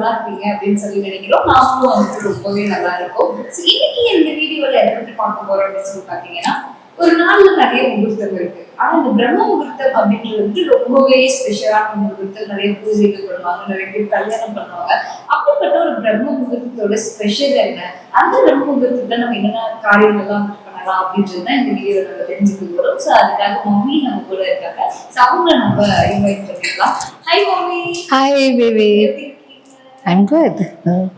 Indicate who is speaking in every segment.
Speaker 1: நல்லா இருக்கீங்க அப்படின்னு சொல்லி நினைக்கிறோம். நாமளும் வந்துட்டு ரொம்பவே நல்லா இருக்கும். இன்னைக்கு இந்த வீடியோல எதை பத்தி பார்க்க போறோம் அப்படின்னு சொல்லி பாத்தீங்கன்னா, ஒரு நாள்ல நிறைய முகூர்த்தம் இருக்கு. ஆனா இந்த பிரம்ம முகூர்த்தம் அப்படின்றது வந்து ரொம்பவே ஸ்பெஷலான முகூர்த்தம். நிறைய பூஜைகள் பண்ணுவாங்க, நிறைய பேர் கல்யாணம் பண்ணுவாங்க. அப்படிப்பட்ட ஒரு பிரம்ம முகூர்த்தத்தோட ஸ்பெஷல் என்ன, அந்த பிரம்ம முகூர்த்தத்துல நம்ம என்னென்ன காரியங்கள்லாம் பண்ணலாம் அப்படின்றது தான் இந்த வீடியோ நம்ம தெரிஞ்சுக்க போறோம். ஸோ அதுக்காக மம்மி நம்ம கூட இருக்காங்க. ஸோ அவங்கள நம்ம இன்வைட் பண்ணிக்கலாம். Hi mummy.
Speaker 2: Hi baby. I'm good.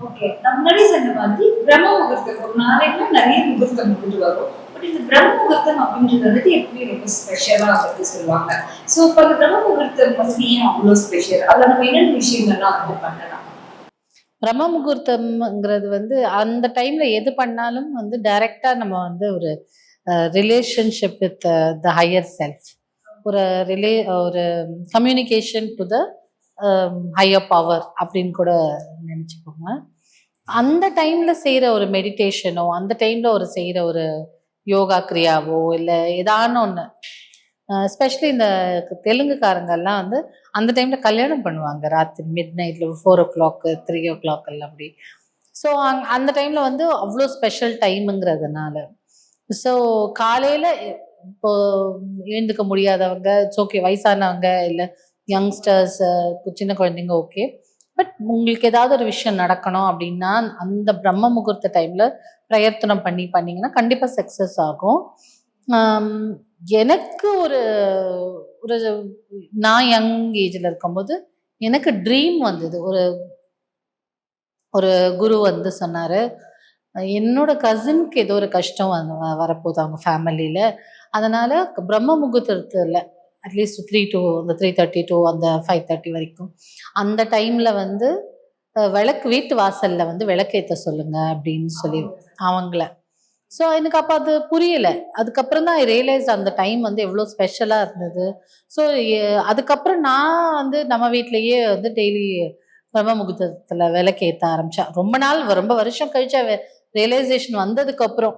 Speaker 1: Okay, நம்ம முன்னாடி சொன்ன மாதிரி பிரம்ம முகூர்த்தம் ஒரு நாளைக்கு நிறைய முகூர்த்தம் வந்துட்டு வரும். பட் இந்த பிரம்ம முகூர்த்தம் அப்படின்றது வந்துட்டு எப்படி ரொம்ப ஸ்பெஷலா வந்து சொல்லுவாங்க. ஸோ இப்போ அந்த பிரம்ம முகூர்த்தம் வந்து ஏன் அவ்வளோ ஸ்பெஷல், அதில் நம்ம என்னென்ன விஷயங்கள்லாம் வந்து பண்ணலாம்?
Speaker 2: பிரம்ம முகூர்த்தம்ங்கிறது வந்து அந்த டைம்ல எது பண்ணாலும் வந்து டைரக்டா நம்ம வந்து ஒரு relationship with the higher self, ஒரு communication to the higher power அப்படின்னு கூட நினைச்சுக்கோங்க. அந்த டைம்ல செய்யற ஒரு மெடிடேஷனோ, அந்த டைம்ல ஒரு செய்யற ஒரு யோகா கிரியாவோ, இல்லை ஏதான ஒன்று, எஸ்பெஷலி இந்த தெலுங்குக்காரங்கெல்லாம் வந்து அந்த டைம்ல கல்யாணம் பண்ணுவாங்க ராத்திரி மிட் நைட்ல 4 o'clock 3 o'clock எல்லாம் அப்படி. ஸோ அந்த டைம்ல வந்து அவ்வளோ ஸ்பெஷல் டைமுங்கிறதுனால, ஸோ காலையில இப்போ எழுந்துக்க முடியாதவங்க, இட்ஸ் ஓகே, வயசானவங்க இல்லை யங்ஸ்டர்ஸ், சின்ன குழந்தைங்க ஓகே. பட் உங்களுக்கு ஏதாவது ஒரு விஷயம் நடக்கணும் அப்படின்னா அந்த பிரம்ம முகூர்த்த டைம்ல பிரயத்தனம் பண்ணீங்கன்னா கண்டிப்பா சக்சஸ் ஆகும். எனக்கு ஒரு ஒரு நான் யங் ஏஜ்ல இருக்கும்போது எனக்கு ட்ரீம் வந்தது. ஒரு ஒரு குரு வந்து சொன்னாரு, என்னோட கசினுக்கு ஏதோ ஒரு கஷ்டம் வரப்போகுது அவங்க ஃபேமிலியில, அதனால பிரம்ம முகூர்த்தத்துல அட்லீஸ்ட் 3:30 to அந்த 5:30 வரைக்கும் அந்த டைம்ல வந்து விளக்கு வீட்டு வாசல்ல வந்து விளக்கேற்ற சொல்லுங்க அப்படின்னு சொல்லி அவங்கள. ஸோ எனக்கு அப்போ அது புரியல. அதுக்கப்புறம் தான் ரியலைஸ் அந்த டைம் வந்து எவ்வளோ ஸ்பெஷலாக இருந்தது. ஸோ அதுக்கப்புறம் நான் வந்து நம்ம வீட்லேயே வந்து டெய்லி பிரம்ம முகூர்த்தத்தில் விளக்கேற்ற ஆரம்பித்தேன். ரொம்ப வருஷம் கழிச்சா ரியலைசேஷன் வந்ததுக்கப்புறம்.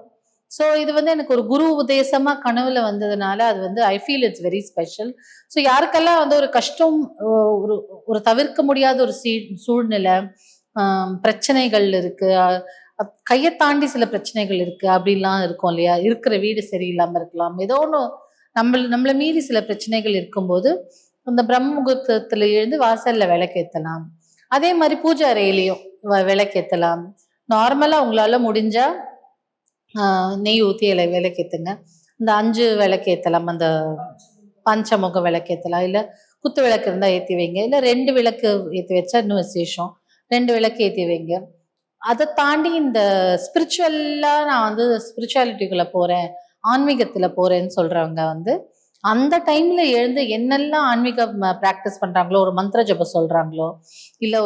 Speaker 2: ஸோ இது வந்து எனக்கு ஒரு குரு உபதேசமாக கனவுல வந்ததுனால அது வந்து I feel it's very special. So யாருக்கெல்லாம் வந்து ஒரு கஷ்டம், ஒரு ஒரு தவிர்க்க முடியாத ஒரு சூழ்நிலை, பிரச்சனைகள் இருக்கு, கையை தாண்டி சில பிரச்சனைகள் இருக்கு அப்படிலாம் இருக்கும் இல்லையா, இருக்கிற வீடு சரியில்லாம இருக்கலாம், ஏதோ ஒன்று நம்மளை மீறி சில பிரச்சனைகள் இருக்கும்போது அந்த பிரம்ம முகூர்த்தத்துல எழுந்து வாசல்ல விளக்கேற்றலாம். அதே மாதிரி பூஜை அறையிலையும் விளக்கேற்றலாம். நார்மலா உங்களால முடிஞ்சா நெய் ஊற்றி விளக்கேற்றுங்க. இந்த 5 விளக்கேற்றலாம், அந்த பஞ்சமுக விளக்கேற்றலாம், இல்லை குத்து விளக்கு இருந்தால் ஏற்றி வைங்க, இல்லை 2 விளக்கு ஏற்றி வச்சா இன்னும் விசேஷம், 2 விளக்கு ஏற்றி வைங்க. அதை தாண்டி இந்த ஸ்பிரிச்சுவலா நான் வந்து ஸ்பிரிச்சுவாலிட்டிக்குள்ள போறேன், ஆன்மீகத்துல போறேன்னு சொல்றவங்க வந்து அந்த டைம்ல எழுந்து என்னெல்லாம் ஆன்மீக ப்ராக்டிஸ் பண்றாங்களோ, ஒரு மந்திர ஜபம் சொல்றாங்களோ, இல்ல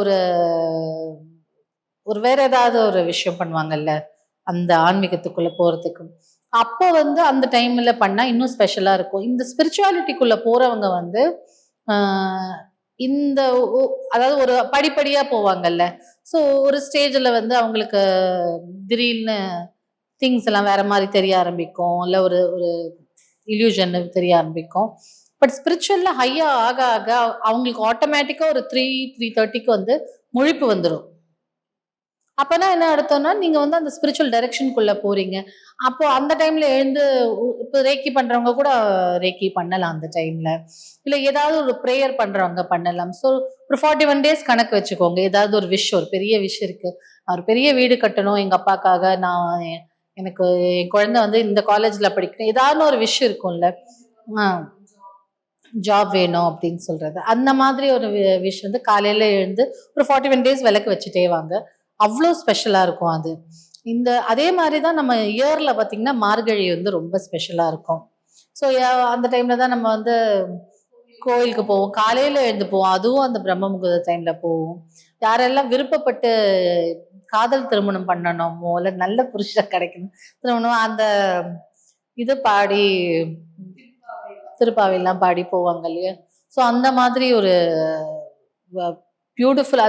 Speaker 2: ஒரு வேற ஏதாவது ஒரு விஷயம் பண்ணுவாங்கல்ல அந்த ஆன்மீகத்துக்குள்ள போறதுக்கு, அப்போ வந்து அந்த டைம்ல பண்ணா இன்னும் ஸ்பெஷலா இருக்கும். இந்த ஸ்பிரிச்சுவாலிட்டிக்குள்ள போறவங்க வந்து இந்த அதாவது ஒரு படிப்படியா போவாங்கல்ல. ஸோ ஒரு ஸ்டேஜில் வந்து அவங்களுக்கு திடீர்னு திங்ஸ் எல்லாம் வேற மாதிரி தெரிய ஆரம்பிக்கும், இல்லை ஒரு ஒரு இல்யூஷன் தெரிய ஆரம்பிக்கும். பட் ஸ்பிரிச்சுவல்ல ஹையா ஆக ஆக அவங்களுக்கு ஆட்டோமேட்டிக்காக ஒரு 3:30க்கு வந்து முழிப்பு வந்துடும். அப்போனா என்ன அர்த்தம்னா நீங்க வந்து அந்த ஸ்பிரிச்சுவல் டைரக்ஷனுக்குள்ள போறீங்க. அப்போ அந்த டைம்ல எழுந்து இப்போ ரேக்கி பண்றவங்க கூட ரேக்கி பண்ணலாம் அந்த டைம்ல, இல்லை ஏதாவது ஒரு ப்ரேயர் பண்றவங்க பண்ணலாம். ஸோ ஒரு 41 days கணக்கு வச்சுக்கோங்க. ஏதாவது ஒரு ஒரு பெரிய விஷயம் இருக்கு, ஒரு பெரிய வீடு கட்டணும் எங்க அப்பாக்காக, நான் எனக்கு என் குழந்தை வந்து இந்த காலேஜ்ல படிக்கணும், ஏதாவது ஒரு விஷயம் இருக்கும்ல, ஜாப் வேணும் அப்படின்னு சொல்றது. அந்த மாதிரி ஒரு விஷயம் வந்து காலையில எழுந்து ஒரு 41 days விளக்கு வச்சுட்டே வாங்க. அவ்வளோ ஸ்பெஷலா இருக்கும் அது. அதே மாதிரி தான் நம்ம இயர்ல பார்த்தீங்கன்னா மார்கழி வந்து ரொம்ப ஸ்பெஷலா இருக்கும். ஸோ அந்த டைம்ல தான் நம்ம வந்து கோயிலுக்கு போவோம், காலையில எழுந்து போவோம், அதுவும் அந்த பிரம்ம முகூர்த்த டைம்ல போவோம். யாரெல்லாம் விருப்பப்பட்டு காதல் திருமணம் பண்ணணுமோ, இல்லை நல்ல புருஷன் கிடைக்கணும் திருமணம், அந்த இது பாடி திருப்பாவையெல்லாம் பாடி போவாங்க இல்லையா. ஸோ அந்த மாதிரி ஒரு பியூட்டிஃபுல்.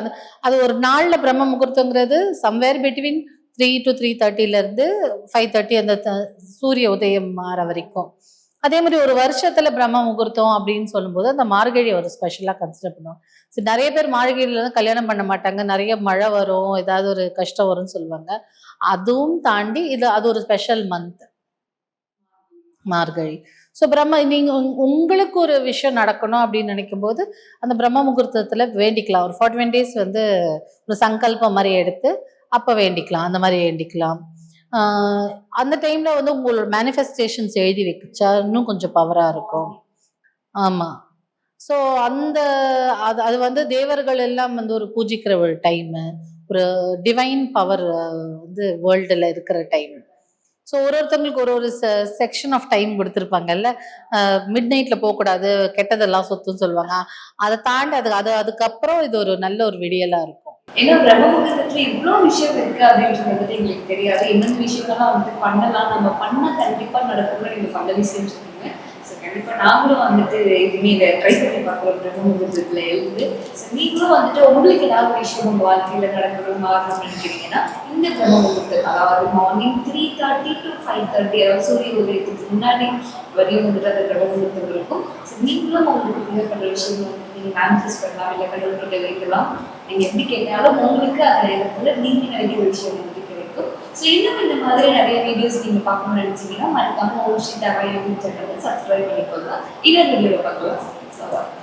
Speaker 2: அது ஒரு நாள்ல பிரம்ம முகூர்த்தங்கிறது சம்வேர் பிட்வீன் 3 to 3:30 இருந்து 5:30 அந்த சூரிய உதயம் மாற வரைக்கும். அதே மாதிரி ஒரு வருஷத்துல பிரம்ம முகூர்த்தம் அப்படின்னு சொல்லும்போது அந்த மார்கழி ஒரு ஸ்பெஷலா கன்சிடர் பண்ணுவோம். சரி, நிறைய பேர் மார்கழியில இருந்து கல்யாணம் பண்ண மாட்டாங்க, நிறைய மழை வரும், ஏதாவது ஒரு கஷ்டம் வரும்னு சொல்லுவாங்க. அதுவும் தாண்டி இது அது ஒரு ஸ்பெஷல் மந்த் மார்கழி. ஸோ நீங்க உங்களுக்கு ஒரு விஷயம் நடக்கணும் அப்படின்னு நினைக்கும் போது அந்த பிரம்ம முகூர்த்தத்துல வேண்டிக்கலாம். ஒரு 41 டேஸ் வந்து ஒரு சங்கல்பம் மாதிரி எடுத்து அப்ப வேண்டிக்கலாம், அந்த மாதிரி வேண்டிக்கலாம். அந்த டைம்ல வந்து உங்களோட மேனிஃபெஸ்டேஷன்ஸ் எழுதி வச்சா இன்னும் கொஞ்சம் பவரா இருக்கும். ஆமா. ஸோ அந்த அது அது வந்து தேவர்கள் எல்லாம் வந்து ஒரு பூஜிக்கிற ஒரு டைமு, ஒரு டிவைன் பவர் வந்து வேர்ல்டுல இருக்கிற டைம். ஸோ ஒருத்தவங்களுக்கு ஒரு ஒரு செக்ஷன் ஆஃப் டைம் கொடுத்துருப்பாங்கல்ல. மிட் நைட்ல போகக்கூடாது, கெட்டதெல்லாம் சொத்துன்னு சொல்லுவாங்க. அதை தாண்டி அதுக்கப்புறம் இது ஒரு நல்ல ஒரு விடியலா இருக்கும்.
Speaker 1: ஏன்னா பிரம்ம முகூர்த்தத்துல இவ்வளோ விஷயம் இருக்கு அப்படின்றது வந்துட்டு எங்களுக்கு தெரியாது. என்னென்ன விஷயங்கள்லாம் வந்துட்டு பண்ணலாம், நம்ம பண்ணா கண்டிப்பா நடக்கும்னு நீங்க பல விஷயம் சொன்னீங்க. ஸோ கண்டிப்பா நாங்களும் வந்துட்டு இனிமே இதை ட்ரை பண்ணி பார்க்குறோம் பிரம்ம முகூர்த்தத்துல எழுந்து. ஸோ நீங்களும் வந்துட்டு உங்களுக்கு ஏதாவது ஒரு விஷயம் உங்க வாழ்க்கையில நடக்கணும் மாறணும்னு நினைக்கிறீங்கன்னா இந்த பிரம்ம முகூர்த்தம், அதாவது மார்னிங் 3:30 to 5:30, அதாவது சூரிய உதயத்துக்கு முன்னாடி வரையும் வந்துட்டு அந்த பிரம்ம முகூர்த்தம் இருக்கும். ஸோ நீங்களும் உங்களுக்கு தேவைப்படுற விஷயம் வந்து நீங்க மேனிஃபெஸ்ட் பண்ணலாம், இல்லை கடவுள்கிட்ட வைக்கலாம். நீங்க எப்படி கேட்டாலும் உங்களுக்கு அந்த நேரத்துல நீங்க நினைக்கிற விஷயம் வந்து கிடைக்கும். ஸோ இன்னும் இந்த மாதிரி நிறைய வீடியோஸ் நீங்க பார்க்கணும்னு நினைச்சீங்கன்னா மறக்காம ஓம் ஸ்ரீ தரவை யூடியூப் சேனலை சப்ஸ்கிரைப் பண்ணிக்கொள்ளலாம். இன்னொரு வீடியோவை பார்க்கலாம்.